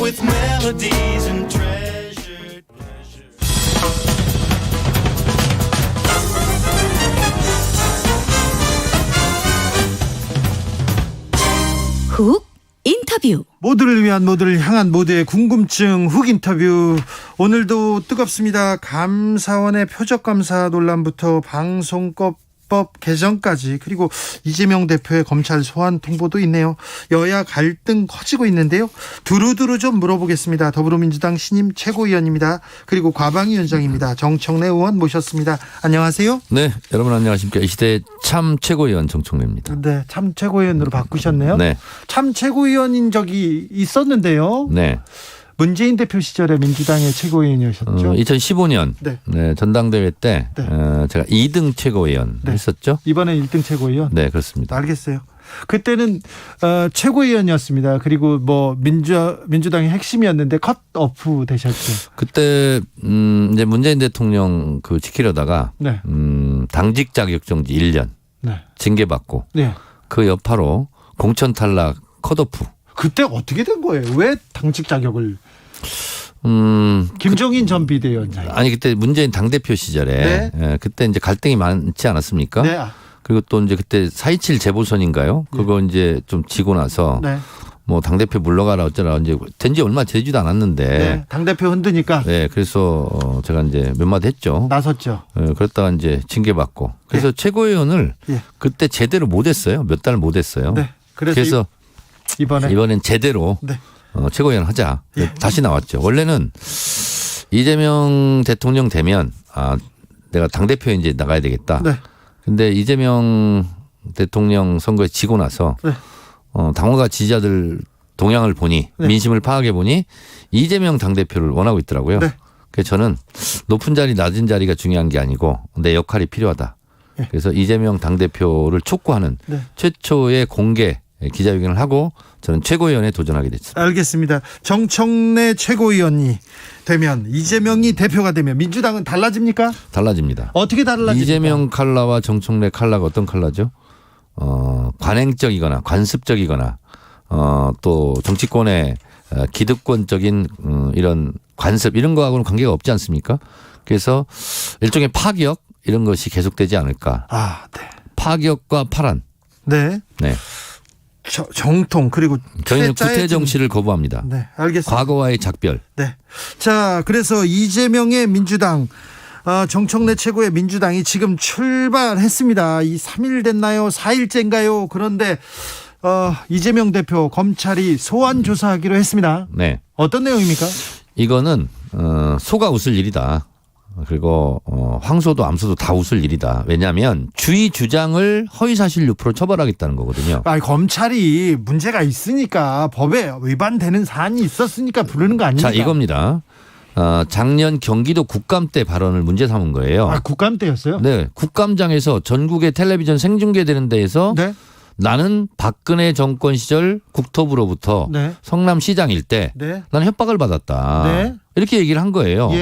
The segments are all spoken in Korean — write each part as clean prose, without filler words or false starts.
with melodies and treasured pleasures. 훅 인터뷰. 모두를 위한 모두를 향한 모두의 궁금증 훅 인터뷰. 오늘도 뜨겁습니다. 감사원의 표적감사 논란부터 방송법 개정까지, 그리고 이재명 대표의 검찰 소환 통보도 있네요. 여야 갈등 커지고 있는데요. 두루두루 좀 물어보겠습니다. 더불어민주당 신임 최고위원입니다. 그리고 과방위원장입니다. 정청래 의원 모셨습니다. 안녕하세요. 네, 여러분 안녕하십니까. 이 시대의 참 최고위원 정청래입니다. 네, 참 최고위원으로 바꾸셨네요. 네. 참 최고위원인 적이 있었는데요. 네. 문재인 대표 시절에 민주당의 최고위원이셨죠. 2015년 네. 전당대회 때 네. 제가 2등 최고위원 네. 했었죠. 이번에 1등 최고위원. 네, 그렇습니다. 알겠어요. 그때는 최고위원이었습니다. 그리고 뭐 민주당의 핵심이었는데 컷오프 되셨죠. 그때 이제 문재인 대통령 그 지키려다가 네. 당직 자격정지 1년 네. 징계받고 네. 그 여파로 공천 탈락 컷오프. 그때 어떻게 된 거예요? 왜 당직 자격을? 김종인 전 비대위원장. 아니 그때 문재인 당대표 시절에 그때 이제 갈등이 많지 않았습니까? 네. 그리고 또 이제 그때 4.27 재보선인가요? 그거 이제 좀 지고 나서 네. 뭐 당대표 물러가라 어쩌라 이제 된 지 얼마 되지도 않았는데. 네. 당대표 흔드니까. 네. 그래서 제가 이제 몇 마디 했죠. 나섰죠. 그랬다가 이제 징계받고. 그래서 최고위원을 그때 제대로 못 했어요. 몇 달 못 했어요. 네. 그래서 이번엔 제대로 네. 최고위원 하자. 다시 나왔죠. 원래는 이재명 대통령 되면 내가 당대표에 이제 나가야 되겠다. 네. 근데 이재명 대통령 선거에 지고 나서 네. 당원과 지지자들 동향을 보니 민심을 파악해 보니 이재명 당대표를 원하고 있더라고요. 네. 그래서 저는 높은 자리 낮은 자리가 중요한 게 아니고 내 역할이 필요하다. 그래서 이재명 당대표를 촉구하는 최초의 공개 기자회견을 하고 저는 최고위원에 도전하게 됐습니다. 알겠습니다. 정청래 최고위원이 되면, 이재명이 대표가 되면 민주당은 달라집니까? 달라집니다. 어떻게 달라집니까? 이재명 칼라와 정청래 칼라가 어떤 칼라죠? 관행적이거나 관습적이거나 또 정치권의 기득권적인 이런 관습 이런 거하고는 관계가 없지 않습니까? 그래서 일종의 파격 이런 것이 계속되지 않을까. 네. 파격과 파란. 네. 네. 정통, 그리고 저희는 구태 정치를 거부합니다. 네, 알겠습니다. 과거와의 작별. 네. 자, 그래서 이재명의 민주당, 정청래 최고의 민주당이 지금 출발했습니다. 이 3일 됐나요? 4일째인가요? 그런데 이재명 대표 검찰이 소환 조사하기로 했습니다. 네. 어떤 내용입니까? 이거는 소가 웃을 일이다. 그리고 황소도 암소도 다 웃을 일이다. 왜냐하면 주의 주장을 허위사실 유포로 처벌하겠다는 거거든요. 검찰이 문제가 있으니까, 법에 위반되는 사안이 있었으니까 부르는 거 아닙니까? 자, 이겁니다. 작년 경기도 국감 때 발언을 문제 삼은 거예요. 국감 때였어요? 네. 국감장에서 전국의 텔레비전 생중계되는 데에서 네. 나는 박근혜 정권 시절 국토부로부터 성남시장일 때 나는 협박을 받았다. 이렇게 얘기를 한 거예요.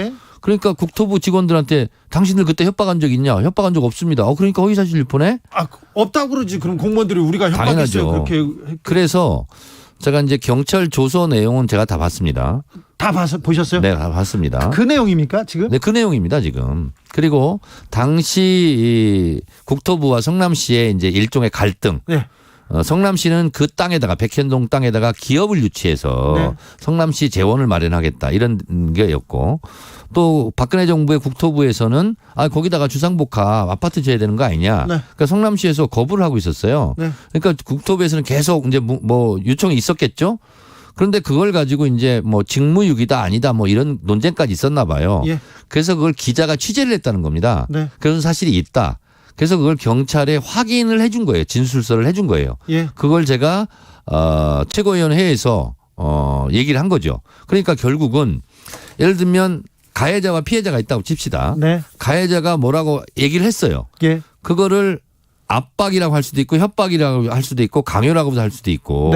그러니까 국토부 직원들한테 당신들 그때 협박한 적 있냐? 협박한 적 없습니다. 그러니까 허위사실 유포네? 없다고 그러지. 그럼 공무원들이 우리가 협박했어요. 그렇게. 그래서 제가 이제 경찰 조서 내용은 제가 다 봤습니다. 다 보셨어요? 네, 다 봤습니다. 그 내용입니까 지금? 네, 그 내용입니다 지금. 그리고 당시 국토부와 성남시의 이제 일종의 갈등. 성남시는 그 땅에다가 백현동 땅에다가 기업을 유치해서 성남시 재원을 마련하겠다 이런 게였고, 또 박근혜 정부의 국토부에서는 거기다가 주상복합 아파트 지어야 되는 거 아니냐. 그러니까 성남시에서 거부를 하고 있었어요. 그러니까 국토부에서는 계속 이제 뭐 요청이 있었겠죠. 그런데 그걸 가지고 이제 뭐 직무유기다 아니다 뭐 이런 논쟁까지 있었나 봐요. 그래서 그걸 기자가 취재를 했다는 겁니다. 그런 사실이 있다. 그래서 그걸 경찰에 확인을 해준 거예요. 진술서를 해준 거예요. 그걸 제가 최고위원회에서 얘기를 한 거죠. 그러니까 결국은 예를 들면 가해자와 피해자가 있다고 칩시다. 가해자가 뭐라고 얘기를 했어요. 그거를 압박이라고 할 수도 있고 협박이라고 할 수도 있고 강요라고도 할 수도 있고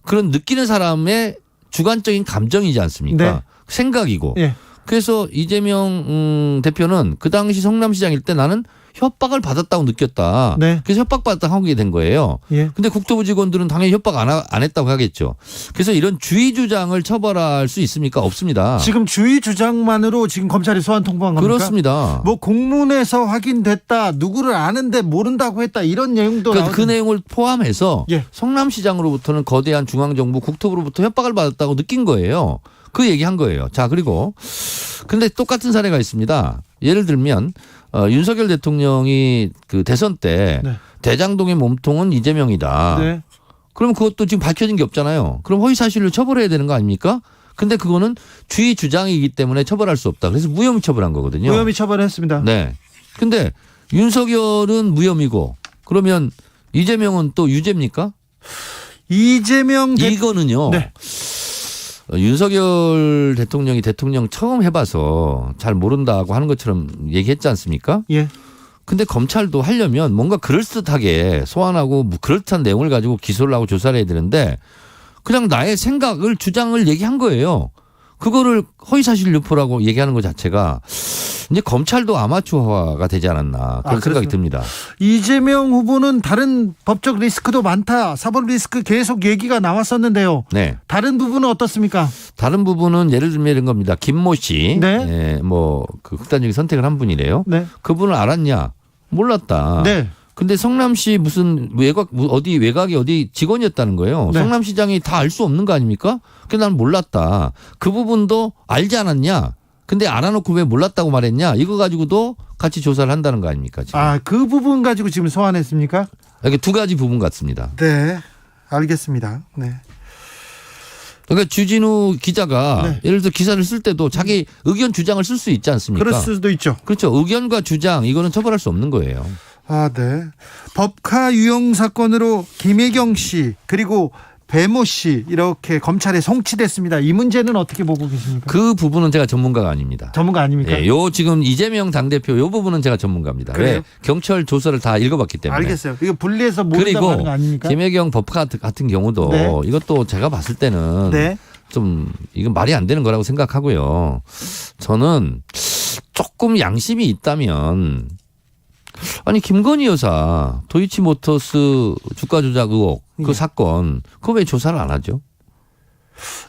그런 느끼는 사람의 주관적인 감정이지 않습니까? 생각이고. 그래서 이재명 대표는 그 당시 성남시장일 때 나는 협박을 받았다고 느꼈다. 네. 그래서 협박받았다고 하게 된 거예요. 예. 근데 국토부 직원들은 당연히 협박 안 했다고 하겠죠. 그래서 이런 주의 주장을 처벌할 수 있습니까? 없습니다. 지금 주의 주장만으로 지금 검찰이 소환 통보한 겁니까? 그렇습니다. 뭐 공문에서 확인됐다, 누구를 아는데 모른다고 했다 이런 내용도 그 내용을 포함해서 예. 성남시장으로부터는 거대한 중앙정부 국토부로부터 협박을 받았다고 느낀 거예요. 그 얘기한 거예요. 자, 그리고 근데 똑같은 사례가 있습니다. 예를 들면 윤석열 대통령이 그 대선 때 네. 대장동의 몸통은 이재명이다. 네. 그럼 그것도 지금 밝혀진 게 없잖아요. 그럼 허위사실로 처벌해야 되는 거 아닙니까? 근데 그거는 주의 주장이기 때문에 처벌할 수 없다. 그래서 무혐의 처벌한 거거든요. 무혐의 처벌했습니다. 네. 근데 윤석열은 무혐의고 그러면 이재명은 또 유죄입니까? 이거는요. 네. 윤석열 대통령이 대통령 처음 해봐서 잘 모른다고 하는 것처럼 얘기했지 않습니까? 예. 근데 검찰도 하려면 뭔가 그럴듯하게 소환하고 뭐 그럴듯한 내용을 가지고 기소를 하고 조사를 해야 되는데 그냥 나의 생각을 주장을 얘기한 거예요. 그거를 허위사실 유포라고 얘기하는 것 자체가 이제 검찰도 아마추어화가 되지 않았나 그런 생각이 듭니다. 이재명 후보는 다른 법적 리스크도 많다. 사법 리스크 계속 얘기가 나왔었는데요. 네. 다른 부분은 어떻습니까? 다른 부분은 예를 들면 이런 겁니다. 김모 씨, 네. 뭐그 극단적인 선택을 한 분이래요. 네. 그분을 알았냐? 몰랐다. 네. 근데 성남시 무슨 외곽이 어디 직원이었다는 거예요. 네. 성남시장이 다 알 수 없는 거 아닙니까? 그래서 난 몰랐다. 그 부분도 알지 않았냐? 근데 알아놓고 왜 몰랐다고 말했냐? 이거 가지고도 같이 조사를 한다는 거 아닙니까? 지금. 아, 그 부분 가지고 지금 소환했습니까? 이게 두 가지 부분 같습니다. 네. 알겠습니다. 네. 그러니까 주진우 기자가 네. 예를 들어 기사를 쓸 때도 자기 의견 주장을 쓸 수 있지 않습니까? 그럴 수도 있죠. 그렇죠. 의견과 주장 이거는 처벌할 수 없는 거예요. 아, 네. 법카 유용 사건으로 김혜경 씨 그리고 배모 씨 이렇게 검찰에 송치됐습니다. 이 문제는 어떻게 보고 계십니까? 그 부분은 제가 전문가가 아닙니다. 전문가 아닙니까? 예, 요 지금 이재명 당대표 요 부분은 제가 전문가입니다. 그래요? 왜? 경찰 조사를 다 읽어봤기 때문에. 알겠어요. 이거 분리해서 모른다고 그리고 하는 거 아닙니까? 김혜경 법카 같은 경우도 네. 이것도 제가 봤을 때는 네. 좀 이건 말이 안 되는 거라고 생각하고요. 저는 조금 양심이 있다면 아니 김건희 여사 도이치모터스 주가 조작 의혹 그 예. 사건 그거 왜 조사를 안 하죠?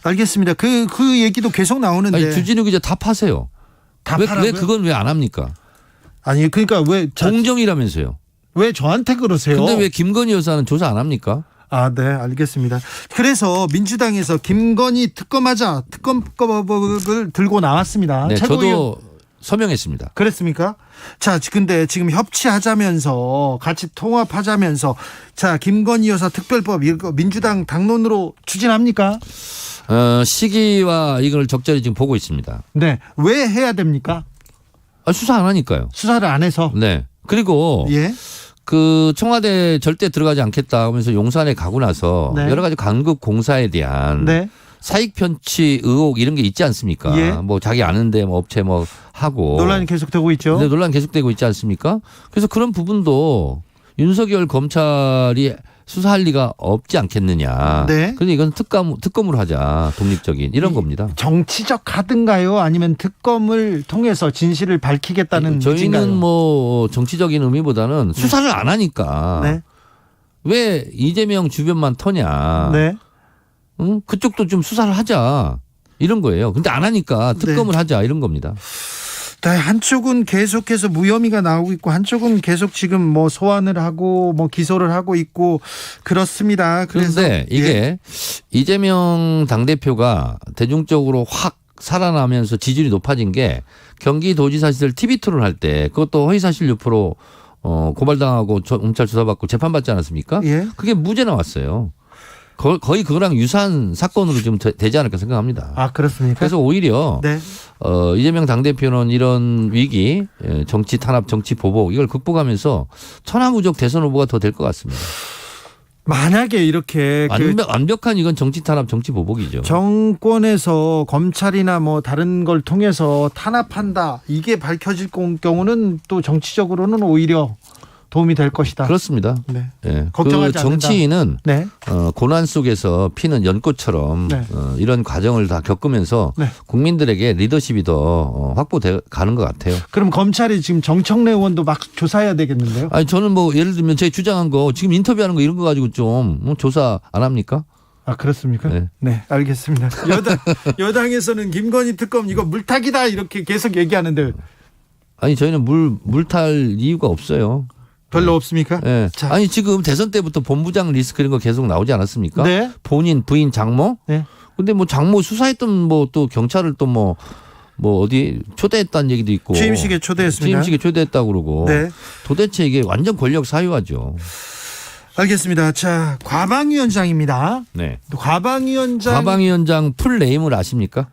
알겠습니다. 그 얘기도 계속 나오는데 아니 주진우 기자 답하세요. 다 왜 파라고요? 그건 왜 안 합니까? 아니 그러니까 공정이라면서요. 왜 저한테 그러세요? 근데 왜 김건희 여사는 조사 안 합니까? 아, 네, 알겠습니다. 그래서 민주당에서 김건희 특검하자 특검법을 들고 나왔습니다. 네, 최고위원. 저도 서명했습니다. 그랬습니까? 자, 근데 지금 협치하자면서 같이 통합하자면서 자, 김건희 여사 특별법 이거 민주당 당론으로 추진합니까? 시기와 이걸 적절히 지금 보고 있습니다. 네. 왜 해야 됩니까? 수사 안 하니까요. 수사를 안 해서. 네. 그리고 예. 그 청와대 절대 들어가지 않겠다 하면서 용산에 가고 나서 네. 여러 가지 강급 공사에 대한 네. 사익 편취 의혹 이런 게 있지 않습니까? 예. 뭐 자기 아는데 뭐 업체 뭐 하고 논란이 계속되고 있죠. 근데 논란 계속되고 있지 않습니까? 그래서 그런 부분도 윤석열 검찰이 수사할 리가 없지 않겠느냐. 네. 그런데 이건 특검으로 하자. 독립적인 이런 겁니다. 정치적 카드인가요? 아니면 특검을 통해서 진실을 밝히겠다는 저희는 의지인가요? 뭐 정치적인 의미보다는 수사를 안 하니까 네. 왜 이재명 주변만 터냐. 네. 응? 그쪽도 좀 수사를 하자. 이런 거예요. 근데 안 하니까 특검을 네. 하자 이런 겁니다. 네, 한쪽은 계속해서 무혐의가 나오고 있고 한쪽은 계속 지금 뭐 소환을 하고 뭐 기소를 하고 있고 그렇습니다. 그래서 그런데 이게 예. 이재명 당대표가 대중적으로 확 살아나면서 지지율이 높아진 게 경기도지사 시절 TV 토론 할 때 그것도 허위사실 유포로 고발당하고 검찰 조사받고 재판받지 않았습니까? 예. 그게 무죄 나왔어요. 거의 그거랑 유사한 사건으로 좀 되지 않을까 생각합니다. 아, 그렇습니까? 그래서 오히려 네. 이재명 당대표는 이런 위기, 정치 탄압, 정치 보복 이걸 극복하면서 천하무적 대선 후보가 더 될 것 같습니다. 만약에 이렇게 완벽한 이건 정치 탄압, 정치 보복이죠. 정권에서 검찰이나 뭐 다른 걸 통해서 탄압한다 이게 밝혀질 경우는 또 정치적으로는 오히려 도움이 될 것이다. 그렇습니다. 네. 예. 걱정하지 그 정치인은 네. 고난 속에서 피는 연꽃처럼 네. 이런 과정을 다 겪으면서 네. 국민들에게 리더십이 더 확보돼 가는 것 같아요. 그럼 검찰이 지금 정청래 의원도 막 조사해야 되겠는데요? 아니 저는 뭐 예를 들면 제가 주장한 거 지금 인터뷰하는 거 이런 거 가지고 좀 조사 안 합니까? 아, 그렇습니까? 네. 네, 알겠습니다. 여당에서는 김건희 특검 이거 물타기다 이렇게 계속 얘기하는데 아니 저희는 물탈 이유가 없어요. 별로 없습니까? 네. 자. 아니 지금 대선 때부터 본부장 리스크 이런 거 계속 나오지 않았습니까? 네. 본인 부인 장모? 네. 근데 뭐 장모 수사했던 뭐 또 경찰을 또 뭐 어디 초대했다는 얘기도 있고 취임식에 초대했습니다. 취임식에 초대했다고 그러고 네. 도대체 이게 완전 권력 사유화죠. 알겠습니다. 자, 과방위원장입니다. 네. 과방위원장 과방위원장 풀 네임을 아십니까?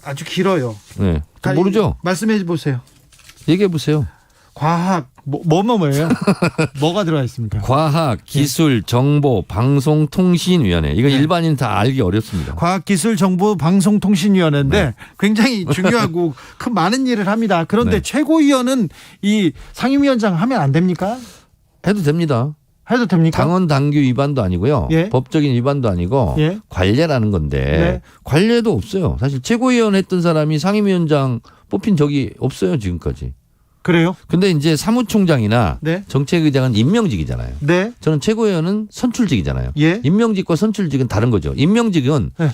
아주 길어요. 네. 모르죠? 말씀해 보세요. 얘기해 보세요. 과학 뭐예요? 뭐가 들어가 있습니까? 과학, 기술, 정보, 방송, 통신위원회. 이거 일반인 다 알기 어렵습니다. 과학기술정보방송통신위원회인데 네. 굉장히 중요하고 큰 많은 일을 합니다. 그런데 네. 최고위원은 이 상임위원장 하면 안 됩니까? 해도 됩니다. 해도 됩니까? 당원 당규 위반도 아니고요. 예. 법적인 위반도 아니고 예. 관례라는 건데 네. 관례도 없어요. 사실 최고위원 했던 사람이 상임위원장 뽑힌 적이 없어요 지금까지. 그래요? 근데 이제 사무총장이나 네. 정책의장은 임명직이잖아요. 네. 저는 최고위원은 선출직이잖아요. 예. 임명직과 선출직은 다른 거죠. 임명직은 네.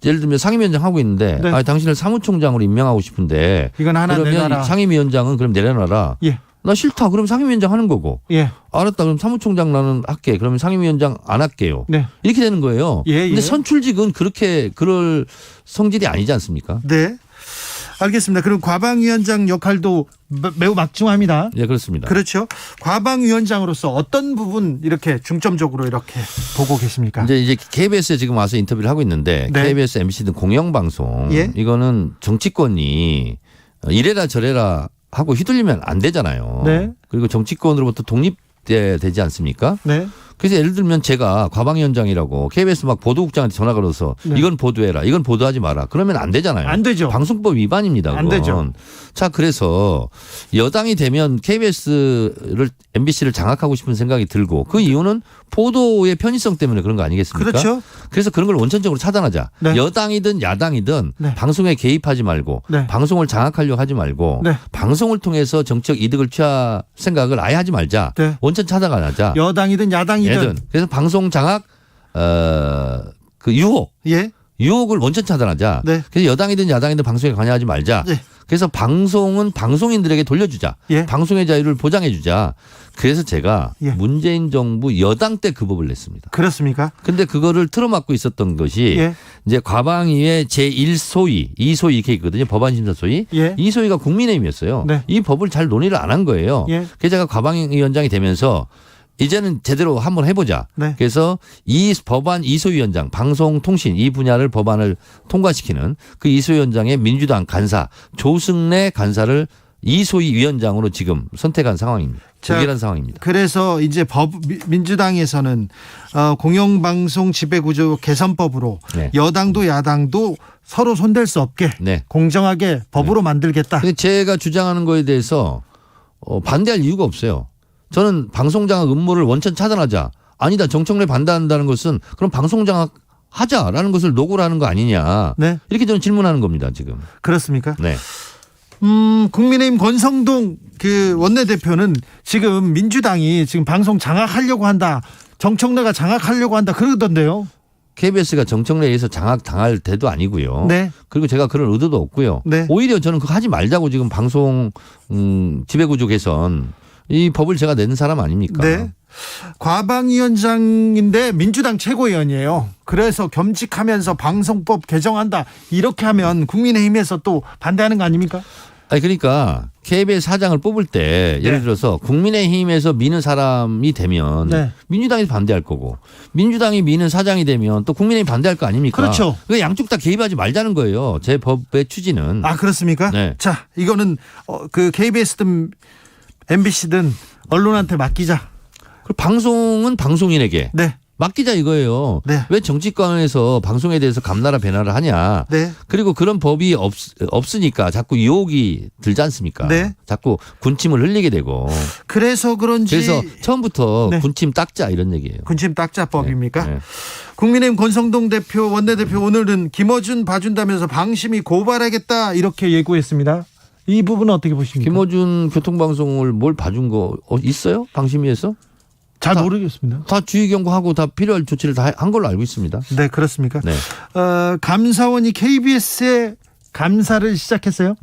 예를 들면 상임위원장 하고 있는데 네. 당신을 사무총장으로 임명하고 싶은데 이건 하나 그러면 내놔라. 상임위원장은 그럼 내려놔라. 예. 나 싫다. 그럼 상임위원장 하는 거고. 예. 알았다. 그럼 사무총장 나는 할게. 그러면 상임위원장 안 할게요. 네. 이렇게 되는 거예요. 예, 근데 예. 선출직은 그럴 성질이 아니지 않습니까? 네. 알겠습니다. 그럼 과방위원장 역할도 매우 막중합니다. 네, 그렇습니다. 그렇죠. 과방위원장으로서 어떤 부분 이렇게 중점적으로 이렇게 보고 계십니까? 이제 KBS에 지금 와서 인터뷰를 하고 있는데 네. KBS, MBC 등 공영방송 예. 이거는 정치권이 이래라 저래라 하고 휘둘리면 안 되잖아요. 네. 그리고 정치권으로부터 독립돼야 되지 않습니까? 네. 그래서 예를 들면 제가 과방위원장이라고 KBS 막 보도국장한테 전화 걸어서 네. 이건 보도해라, 이건 보도하지 마라. 그러면 안 되잖아요. 안 되죠. 방송법 위반입니다. 안 그건. 되죠. 자, 그래서 여당이 되면 KBS를 MBC를 장악하고 싶은 생각이 들고 그 이유는 보도의 편의성 때문에 그런 거 아니겠습니까? 그렇죠. 그래서 그런 걸 원천적으로 차단하자. 네. 여당이든 야당이든 네. 방송에 개입하지 말고 네. 방송을 장악하려고 하지 말고 네. 방송을 통해서 정책 이득을 취할 생각을 아예 하지 말자. 네. 원천 차단하자. 여당이든 야당이든. 얘든. 그래서 방송 장악 그 유혹을 원천 차단하자. 네. 그래서 여당이든 야당이든 방송에 관여하지 말자. 네. 그래서 방송은 방송인들에게 돌려주자. 예. 방송의 자유를 보장해주자. 그래서 제가 예. 문재인 정부 여당 때 그 법을 냈습니다. 그렇습니까? 근데 그거를 틀어막고 있었던 것이 예. 이제 과방위의 제1소위, 2소위 이렇게 있거든요. 법안심사소위. 예. 2소위가 국민의힘이었어요. 네. 이 법을 잘 논의를 안 한 거예요. 예. 그래서 제가 과방위원장이 되면서 이제는 제대로 한번 해보자. 네. 그래서 이 법안 이소위원장, 방송통신 이 분야를 법안을 통과시키는 그 이소위원장의 민주당 간사 조승래 간사를 이소위 위원장으로 지금 선택한 상황입니다. 자, 동일한 상황입니다. 그래서 이제 민주당에서는 공영방송 지배구조 개선법으로 네. 여당도 야당도 서로 손댈 수 없게 네. 공정하게 법으로 만들겠다. 근데 제가 주장하는 거에 대해서 반대할 이유가 없어요. 저는 방송장악 음모를 원천 차단하자. 아니다. 정청래 반대한다는 것은 그럼 방송장악 하자라는 것을 노고를 하는 거 아니냐. 네. 이렇게 저는 질문하는 겁니다. 지금. 그렇습니까? 네. 국민의힘 권성동 그 원내대표는 지금 민주당이 지금 방송 장악하려고 한다. 정청래가 장악하려고 한다. 그러던데요. KBS가 정청래에 의해서 장악당할 때도 아니고요. 네. 그리고 제가 그런 의도도 없고요. 네. 오히려 저는 그거 하지 말자고 지금 방송 지배구조 개선 이 법을 제가 낸 사람 아닙니까? 네. 과방위원장인데 민주당 최고위원이에요. 그래서 겸직하면서 방송법 개정한다. 이렇게 하면 국민의힘에서 또 반대하는 거 아닙니까? 아니 그러니까 KBS 사장을 뽑을 때 예를 네. 들어서 국민의힘에서 미는 사람이 되면 네. 민주당이 반대할 거고 민주당이 미는 사장이 되면 또 국민의힘이 반대할 거 아닙니까? 그렇죠. 그 양쪽 다 개입하지 말자는 거예요. 제 법의 취지는. 아, 그렇습니까? 네. 자, 이거는 그 KBS든 MBC든 언론한테 맡기자. 그 방송은 방송인에게 네. 맡기자 이거예요. 네. 왜 정치권에서 방송에 대해서 감나라 배나라 하냐. 네. 그리고 그런 법이 없으니까 자꾸 유혹이 들지 않습니까? 네. 자꾸 군침을 흘리게 되고. 그래서 그런지 그래서 처음부터 네. 군침 닦자 이런 얘기예요. 군침 닦자법입니까? 네. 국민의힘 권성동 대표 원내대표 오늘은 김어준 봐준다면서 방심이 고발하겠다 이렇게 예고했습니다. 이 부분은 어떻게 보십니까? 김어준 교통방송을 뭘 봐준 거 있어요? 방심위에서? 잘 모르겠습니다. 다 주의 경고하고 다 필요할 조치를 다 한 걸로 알고 있습니다. 네, 그렇습니까? 네. 감사원이 KBS에 감사를 시작했어요?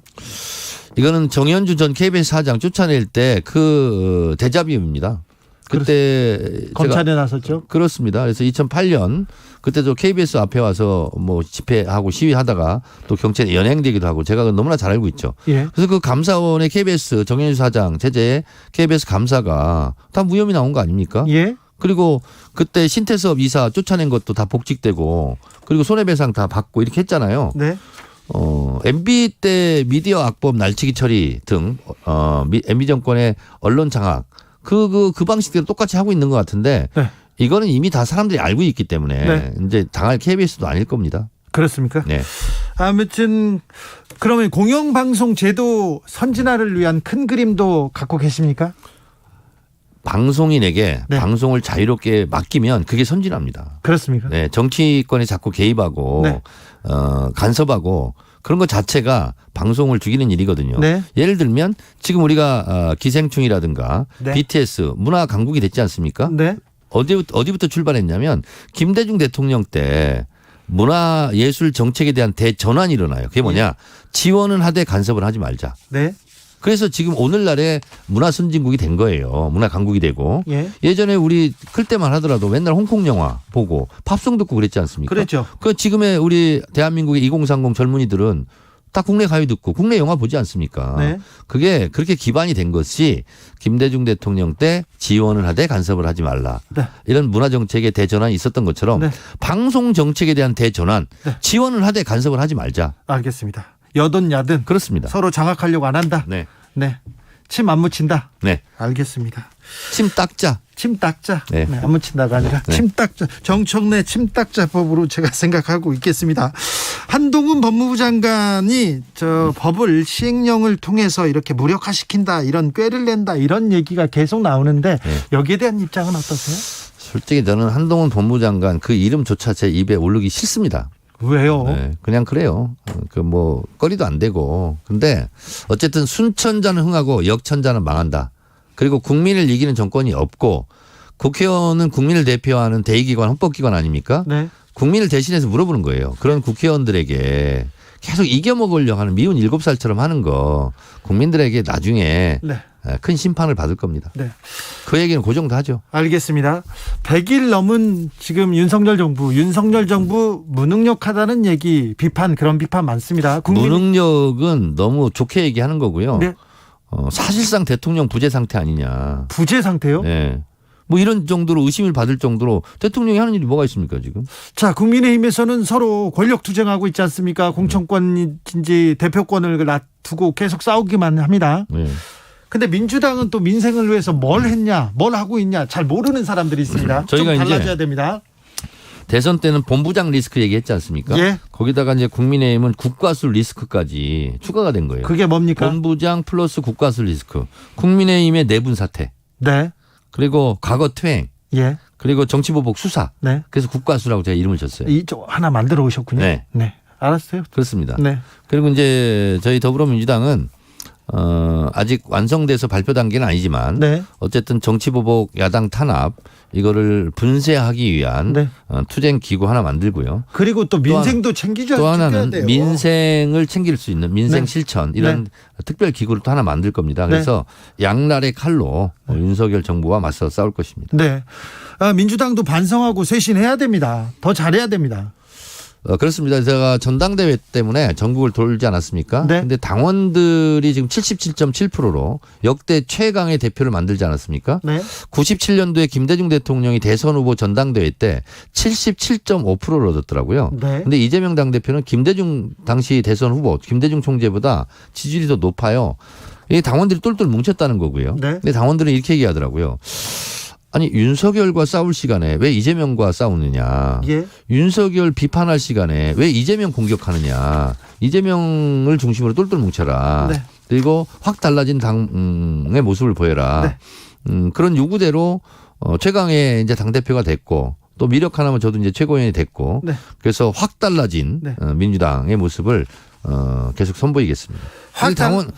이거는 정현주 전 KBS 사장 쫓아낼 때 그 대자비입니다. 그때 검찰에 나섰죠? 그렇습니다. 그래서 2008년 그때도 KBS 앞에 와서 뭐 집회하고 시위하다가 또 경찰에 연행되기도 하고 제가 너무나 잘 알고 있죠. 예. 그래서 그 감사원의 KBS 정현주 사장 제재 KBS 감사가 다 무혐의 나온 거 아닙니까? 예. 그리고 그때 신태섭 이사 쫓아낸 것도 다 복직되고 그리고 손해배상 다 받고 이렇게 했잖아요. 네. MB 때 미디어 악법 날치기 처리 등 MB 정권의 언론 장악 그 방식대로 똑같이 하고 있는 것 같은데 네. 이거는 이미 다 사람들이 알고 있기 때문에 네. 이제 당할 KBS도 아닐 겁니다. 그렇습니까? 네. 아무튼 그러면 공영방송 제도 선진화를 위한 큰 그림도 갖고 계십니까? 방송인에게 네. 방송을 자유롭게 맡기면 그게 선진화입니다. 그렇습니까? 네, 정치권에 자꾸 개입하고 네. 간섭하고 그런 것 자체가 방송을 죽이는 일이거든요. 네. 예를 들면 지금 우리가 기생충이라든가 네. BTS 문화 강국이 됐지 않습니까? 네. 어디부터 출발했냐면 김대중 대통령 때 문화예술 정책에 대한 대전환이 일어나요. 그게 뭐냐? 지원은 하되 간섭을 하지 말자. 네. 그래서 지금 오늘날에 문화 선진국이 된 거예요. 문화 강국이 되고. 예. 예전에 우리 클 때만 하더라도 맨날 홍콩 영화 보고 팝송 듣고 그랬지 않습니까? 그랬죠. 그 지금의 우리 대한민국의 2030 젊은이들은 다 국내 가요 듣고 국내 영화 보지 않습니까? 네. 그게 그렇게 기반이 된 것이 김대중 대통령 때 지원을 하되 간섭을 하지 말라. 네. 이런 문화 정책의 대전환이 있었던 것처럼 네. 방송 정책에 대한 대전환, 네. 지원을 하되 간섭을 하지 말자. 알겠습니다. 여든 야든 그렇습니다. 서로 장악하려고 안 한다. 네. 네. 침 안 묻힌다. 네. 알겠습니다. 침 닦자. 침 닦자. 네. 네, 안 묻힌다가 아니라 네. 침 닦자. 정청래 침 닦자법으로 제가 생각하고 있겠습니다. 한동훈 법무부 장관이 저 법을 시행령을 통해서 이렇게 무력화시킨다, 이런 꾀를 낸다, 이런 얘기가 계속 나오는데 네. 여기에 대한 입장은 어떠세요? 솔직히 저는 한동훈 법무부 장관 그 이름조차 제 입에 오르기 싫습니다. 왜요? 네, 그냥 그래요. 그 뭐 거리도 안 되고. 근데 어쨌든 순천자는 흥하고 역천자는 망한다. 그리고 국민을 이기는 정권이 없고 국회의원은 국민을 대표하는 대의기관 헌법기관 아닙니까? 네. 국민을 대신해서 물어보는 거예요. 그런 국회의원들에게 계속 이겨먹으려고 하는 미운 7살처럼 하는 거 국민들에게 나중에 네. 큰 심판을 받을 겁니다. 네. 그 얘기는 그 정도 하죠. 알겠습니다. 100일 넘은 지금 윤석열 정부 무능력하다는 얘기, 비판, 그런 비판 많습니다. 무능력은 너무 좋게 얘기하는 거고요. 네. 사실상 대통령 부재 상태 아니냐. 부재 상태요? 네. 뭐 이런 정도로 의심을 받을 정도로 대통령이 하는 일이 뭐가 있습니까 지금? 자, 국민의힘에서는 서로 권력 투쟁하고 있지 않습니까? 공천권인지 대표권을 놔두고 계속 싸우기만 합니다. 네. 근데 민주당은 또 민생을 위해서 뭘 했냐, 뭘 하고 있냐 잘 모르는 사람들이 있습니다. 저희가 좀 이제 달라져야 됩니다. 대선 때는 본부장 리스크 얘기했지 않습니까? 예. 거기다가 이제 국민의힘은 국가수 리스크까지 추가가 된 거예요. 그게 뭡니까? 본부장 플러스 국가수 리스크. 국민의힘의 내분 사태. 네. 그리고 과거 퇴행. 예. 그리고 정치보복 수사. 네. 그래서 국가수라고 제가 이름을 줬어요. 이쪽 하나 만들어 오셨군요. 네. 네. 알았어요. 그렇습니다. 네. 그리고 이제 저희 더불어민주당은 아직 완성돼서 발표 단계는 아니지만 네. 어쨌든 정치보복 야당 탄압 이거를 분쇄하기 위한 네. 투쟁 기구 하나 만들고요. 그리고 또 민생도 챙겨야 또 하나는 돼요. 민생을 챙길 수 있는 민생 네. 실천 이런 특별 기구를 또 하나 만들 겁니다. 네. 그래서 양날의 칼로 윤석열 정부와 맞서 싸울 것입니다. 네. 민주당도 반성하고 쇄신해야 됩니다. 더 잘해야 됩니다. 그렇습니다. 제가 전당대회 때문에 전국을 돌지 않았습니까? 네. 근데 당원들이 지금 77.7%로 역대 최강의 대표를 만들지 않았습니까? 네. 97년도에 김대중 대통령이 대선 후보 전당대회 때 77.5%를 얻었더라고요. 네. 근데 이재명 당대표는 김대중 당시 대선 후보 김대중 총재보다 지지율이 더 높아요. 이 당원들이 똘똘 뭉쳤다는 거고요. 네. 근데 당원들은 이렇게 얘기하더라고요. 아니 윤석열과 싸울 시간에 왜 이재명과 싸우느냐. 예. 윤석열 비판할 시간에 왜 이재명 공격하느냐. 이재명을 중심으로 똘똘 뭉쳐라. 네. 그리고 확 달라진 당의 모습을 보여라. 네. 그런 요구대로 최강의 이제 당대표가 됐고 또 미력 하나면 저도 이제 최고위원이 됐고 네. 그래서 확 달라진 네. 민주당의 모습을 계속 선보이겠습니다. 확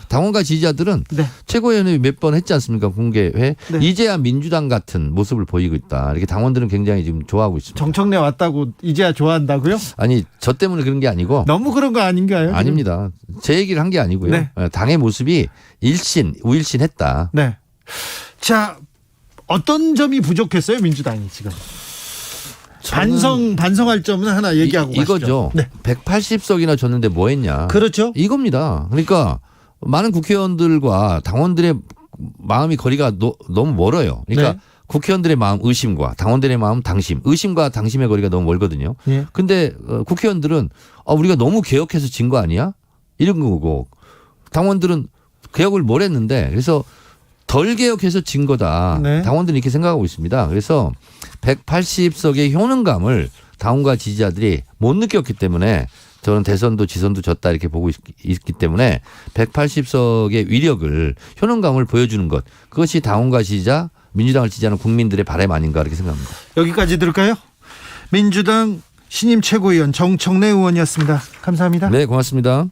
당원과 지지자들은 네. 최고위원회 몇 번 했지 않습니까? 공개회. 네. 이제야 민주당 같은 모습을 보이고 있다. 이렇게 당원들은 굉장히 지금 좋아하고 있습니다. 정청래 왔다고 이제야 좋아한다고요? 아니 저 때문에 그런 게 아니고 너무 그런 거 아닌가요? 아닙니다. 제 얘기를 한 게 아니고요. 네. 당의 모습이 우일신했다. 네. 자, 어떤 점이 부족했어요, 민주당이 지금? 반성할 점은 하나 얘기하고 가시죠. 이거죠. 네. 180석이나 줬는데 뭐 했냐. 그렇죠. 이겁니다. 그러니까 많은 국회의원들과 당원들의 마음이 거리가 너무 멀어요. 그러니까 네. 국회의원들의 마음 의심과 당원들의 마음 당심. 의심과 당심의 거리가 너무 멀거든요. 예. 근데 국회의원들은 우리가 너무 개혁해서 진 거 아니야? 이런 거고 당원들은 개혁을 뭘 했는데 그래서 덜 개혁해서 진 거다. 네. 당원들은 이렇게 생각하고 있습니다. 그래서 180석의 효능감을 당원과 지지자들이 못 느꼈기 때문에 저는 대선도 지선도 졌다 이렇게 보고 있기 때문에 180석의 위력을 효능감을 보여주는 것 그것이 당원과 지지자 민주당을 지지하는 국민들의 바람 아닌가 이렇게 생각합니다. 여기까지 들을까요? 민주당 신임 최고위원 정청래 의원이었습니다. 감사합니다. 네, 고맙습니다.